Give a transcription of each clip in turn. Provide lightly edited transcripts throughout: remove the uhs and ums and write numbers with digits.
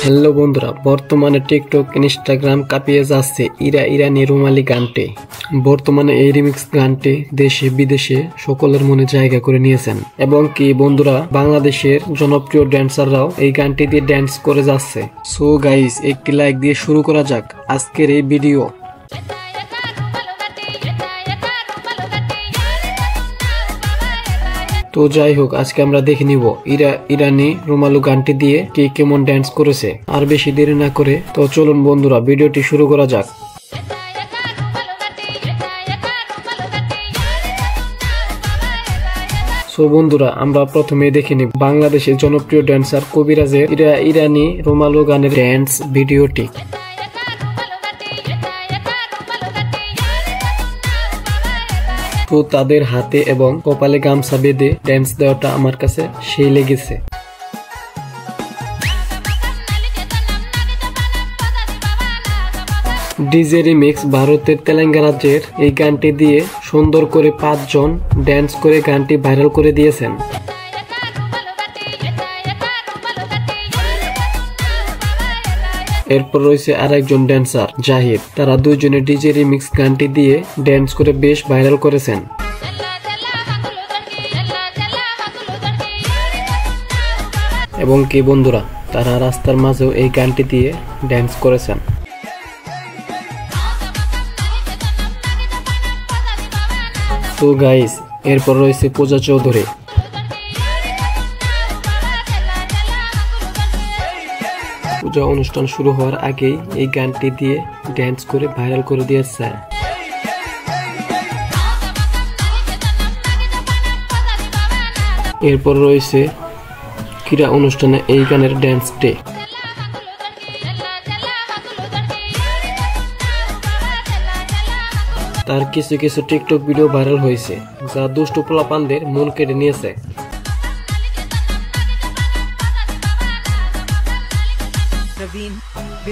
Hello বন্ধুরা, বর্তমানে TikTok Instagram কাঁপিয়ে যাচ্ছে ইরানি রুমালি গানটি। বর্তমানে এই রিমিক্স গানটি দেশে বিদেশে সকলের মনে জায়গা করে নিয়েছেন এবং কি বন্ধুরা বাংলাদেশের জনপ্রিয় ড্যান্সাররাও এই গানটি দিয়ে ড্যান্স করে যাচ্ছে। সো গাইস, একটি লাইক দিয়ে শুরু করা যাক আজকের এই ভিডিও। তো যাই হোক, আজকে আমরা দেখে নিব ইরানি রুমালু গানটি দিয়ে কে কেমন ড্যান্স করেছে। আর বেশি দেরি না করে তো চলুন বন্ধুরা ভিডিওটি শুরু করা যাক। সো বন্ধুরা, আমরা প্রথমে দেখে নিব বাংলাদেশের জনপ্রিয় ড্যান্সার কবিরাজের ইরানি রুমালু গানের ড্যান্স ভিডিওটি। তো তাদের হাতে এবং কপালে গামছা বেঁধে ড্যান্স দেওয়াটা আমার কাছে সেই লেগেছে। ডিজে রিমিক্স ভারতের তেলেঙ্গানা রাজ্যের এই গানটি দিয়ে সুন্দর করে 5 জন ড্যান্স করে গানটি ভাইরাল করে দিয়েছেন। এরপর রয়েছে আরেকজন ড্যান্সার জাহিদ, তারা দুইজনে ডিজে রিমিক্স গানটি দিয়ে ড্যান্স করে বেশ ভাইরাল করেছেন। এবং কি বন্ধুরা, তারা রাস্তার মাঝেও এই গানটি দিয়ে ড্যান্স করেছেন। তো গাইস, এরপর রয়েছে পূজা চৌধুরী। পূজা অনুষ্ঠান শুরু হওয়ার আগেই এই গানটি দিয়ে ড্যান্স করে ভাইরাল করে দিয়েছে। এরপর রয়েছে ক্রীড়া অনুষ্ঠানে এই গানের ড্যান্স ডে। তার কিছু কিছু টিকটক ভিডিও ভাইরাল হয়েছে যা দুষ্টু পোলাপানদের মন কেড়ে নিয়েছে।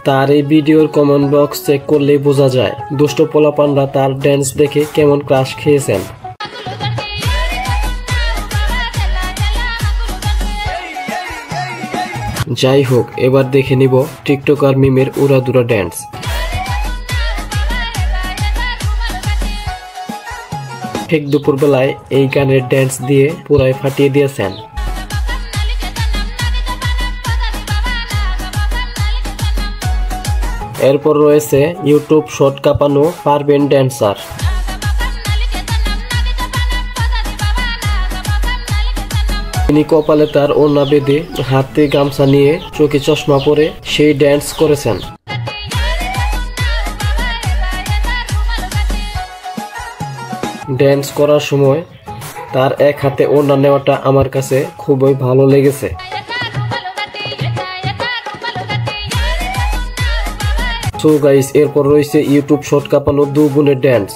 তার এই ভিডিওর কমেন্ট বক্স চেক করলেই বোঝা যায় দুষ্ট পোলাপানরা তার ড্যান্স দেখে কেমন ক্রাশ খেয়েছেন। যাই হোক, এবার দেখে নিব টিকটকার মিমের উড়াদুরা ড্যান্স। ঠিক দুপুর বেলায় এই গানের ড্যান্স দিয়ে পুরাই ফাটিয়ে দিয়েছেন। এরপর রয়েছে ইউটিউব শর্ট কাঁপানো পারবেন ড্যান্সার। তিনি কপালে তার ওড়না বেঁধে হাতে গামছা নিয়ে চোখে চশমা পরে সেই ড্যান্স করেছেন। ড্যান্স করার সময় তার এক হাতে ওড়না নেওয়াটা আমার কাছে খুবই ভালো লেগেছে। সো গাইস, এরপর রয়েছে ইউটিউব শর্ট কাঁপানো 2 বোনের ড্যান্স।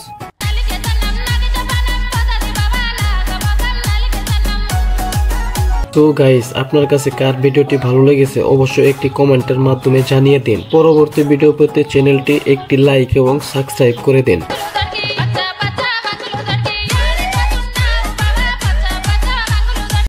তো গাইস, আপনার কাছে কার ভিডিওটি ভালো লেগেছে অবশ্যই একটি কমেন্টের মাধ্যমে জানিয়ে দিন। পরবর্তী ভিডিও পেতে চ্যানেলটি একটি লাইক এবং সাবস্ক্রাইব করে দিন।